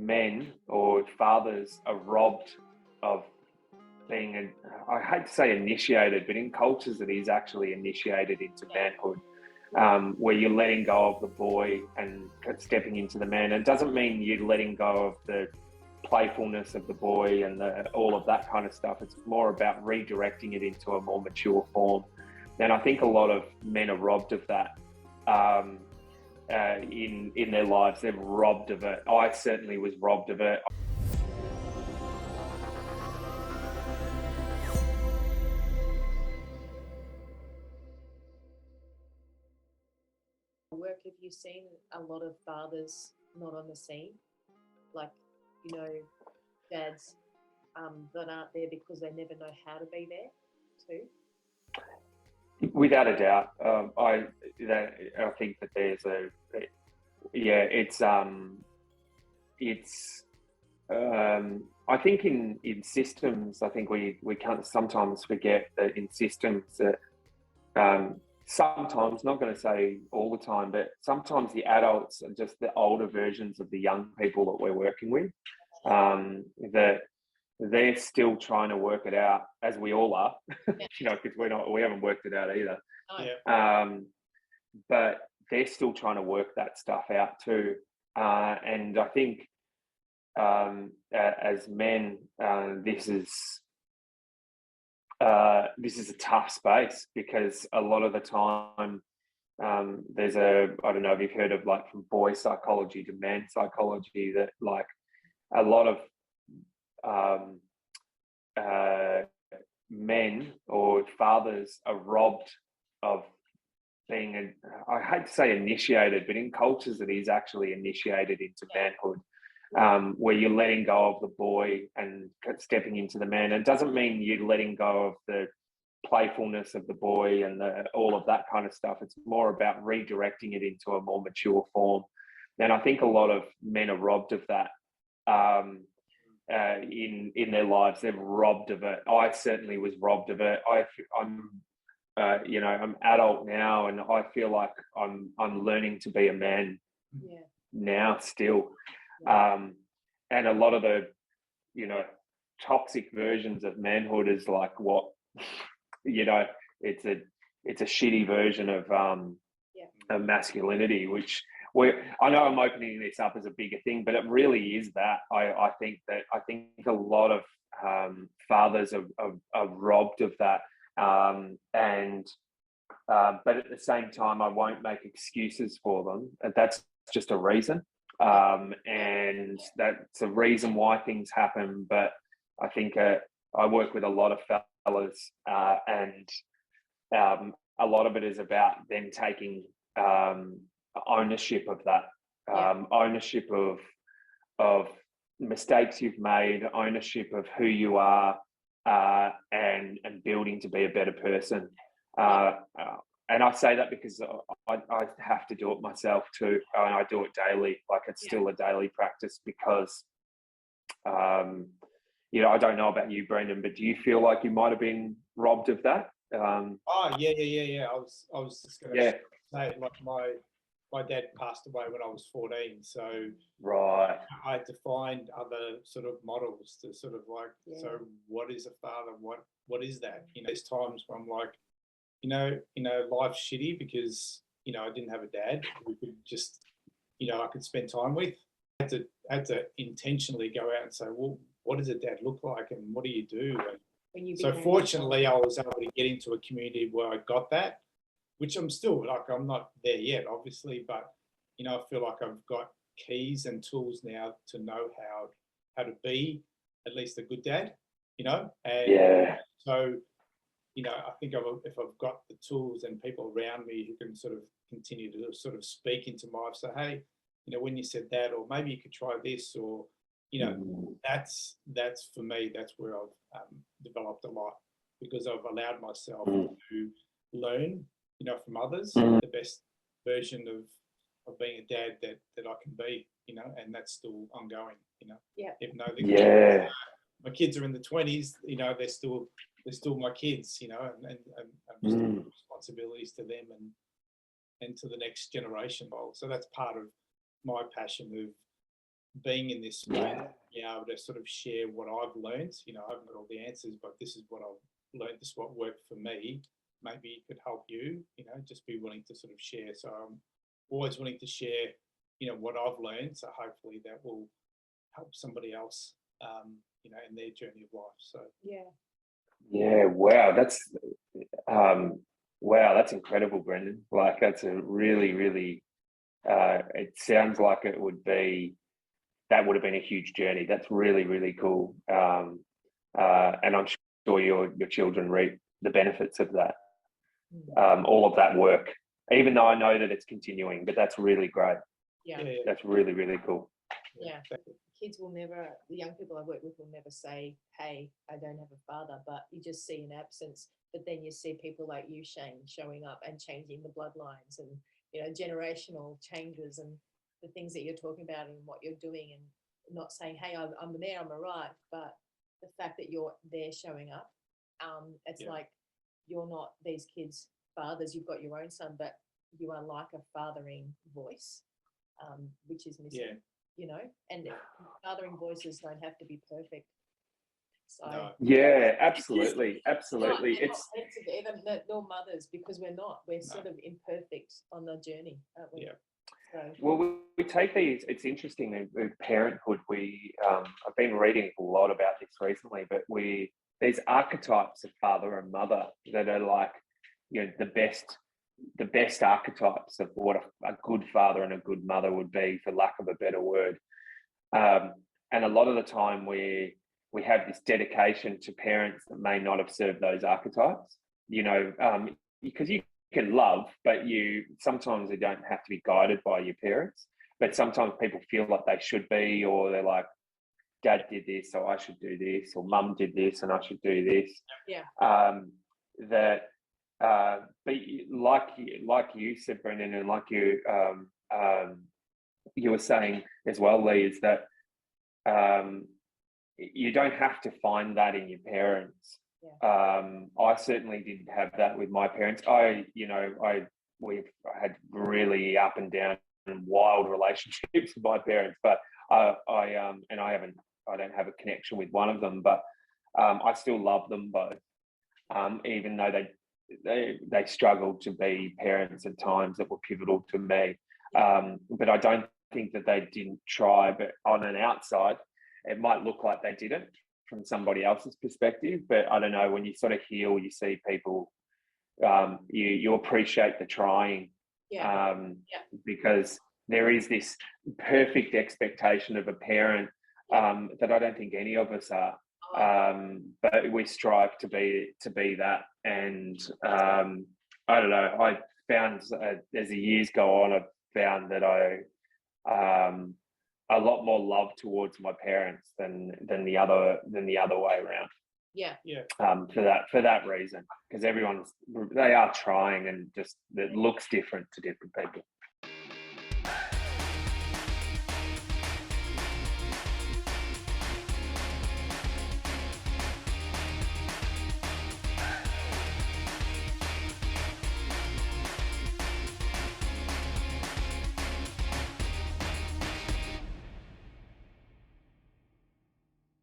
men or fathers are robbed of being, I hate to say initiated, but in cultures it is actually initiated into manhood, where you're letting go of the boy and stepping into the man. It doesn't mean you're letting go of the playfulness of the boy and all of that kind of stuff. It's more about redirecting it into a more mature form. And I think a lot of men are robbed of that in their lives. They're robbed of it. I certainly was robbed of it. Work, have you seen a lot of fathers not on the scene? Like, dads that aren't there because they never know how to be there too? Without a doubt. I think that there's I think in systems, I think we can't sometimes forget that in systems that sometimes, not going to say all the time, but sometimes the adults are just the older versions of the young people that we're working with, that they're still trying to work it out, as we all are, because we haven't worked it out either. Oh, yeah. But they're still trying to work that stuff out too. And I think as men, this is a tough space, because a lot of the time there's I don't know if you've heard of, like, from boy psychology to man psychology, that like a lot of men or fathers are robbed of being, I hate to say initiated, but in cultures it is actually initiated into manhood, where you're letting go of the boy and stepping into the man. It doesn't mean you're letting go of the playfulness of the boy and all of that kind of stuff. It's more about redirecting it into a more mature form. And I think a lot of men are robbed of that in their lives. They're robbed of it. I certainly was robbed of it. I'm adult now, and I feel like I'm learning to be a man now still. And a lot of the, toxic versions of manhood is like what, it's a shitty version of masculinity, which I know I'm opening this up as a bigger thing, but it really is that. I think a lot of fathers are robbed of that. But at the same time, I won't make excuses for them. That's just a reason. And that's a reason why things happen. But I think I work with a lot of fellas, and a lot of it is about them taking ownership of that, ownership of mistakes you've made, ownership of who you are, and building to be a better person. And I say that because I have to do it myself too, and I do it daily. Like, it's still a daily practice, because I don't know about you, Brendan, but do you feel like you might have been robbed of that? Yeah. I was just going to say, like, my dad passed away when I was 14, so right, I had to find other sort of models to sort of like, so what is a father? What is that? There's times where I'm like, life's shitty because I didn't have a dad who could just, I could spend time with. I had to intentionally go out and say, well, what does a dad look like, and what do you do? And so fortunately, I was able to get into a community where I got that, which I'm still, like, I'm not there yet, obviously, but I feel like I've got keys and tools now to know how to be at least a good dad, and so I think if I've got the tools and people around me who can sort of continue to sort of speak into my life, say, hey, when you said that, or maybe you could try this, or that's for me, that's where I've developed a lot, because I've allowed myself to learn from others the best version of being a dad that I can be, and that's still ongoing, even though my kids are in the 20s, they're still my kids, and I'm still have responsibilities to them and to the next generation. So that's part of my passion of being in this space, being able to sort of share what I've learned. You know, I haven't got all the answers, but this is what I've learned. This is what worked for me. Maybe it could help you. You know, just be willing to sort of share. So I'm always willing to share, you know, what I've learned. So hopefully that will help somebody else, you know, in their journey of life. So yeah, wow, that's incredible, Brendan. Like, that's a really, really. It sounds like that would have been a huge journey. That's really, really cool. And I'm sure your children reap the benefits of that. All of that work, even though I know that it's continuing, but that's really great. Yeah. That's really, really cool. Yeah. Kids will never, the young people I work with will never say, hey, I don't have a father, but you just see an absence. But then you see people like you, Shayne, showing up and changing the bloodlines and, you know, generational changes and the things that you're talking about and what you're doing, and not saying, hey, I'm there, I'm arrived, but the fact that you're there showing up, it's like you're not these kids' fathers, you've got your own son, but you are like a fathering voice, which is missing, you know, and fathering voices don't have to be perfect. So yeah, absolutely. It's even nor mothers, because we're not. We're sort of imperfect on the journey, aren't we? Yeah. So, well, we take these. It's interesting with parenthood. I've been reading a lot about this recently, but there's archetypes of father and mother that are like, you know, the best archetypes of what a good father and a good mother would be, for lack of a better word. And a lot of the time we have this dedication to parents that may not have served those archetypes, you know, because you can love, but sometimes they don't have to be guided by your parents, but sometimes people feel like they should be, or they're like, dad did this, so I should do this, or mum did this and I should do this. But like you said, Brendan, and like you were saying as well, Lee, is that you don't have to find that in your parents. I certainly didn't have that with my parents. We've had really up and down and wild relationships with my parents, but I don't have a connection with one of them, but I still love them both, even though they struggled to be parents at times that were pivotal to me. But I don't think that they didn't try, but on an outside, it might look like they didn't from somebody else's perspective. But I don't know, when you sort of heal, you see people, you appreciate the trying, because there is this perfect expectation of a parent that I don't think any of us are. But we strive to be that, and I don't know. I found as the years go on, I've found that a lot more love towards my parents than the other way around. For that reason, because they are trying, and just it looks different to different people.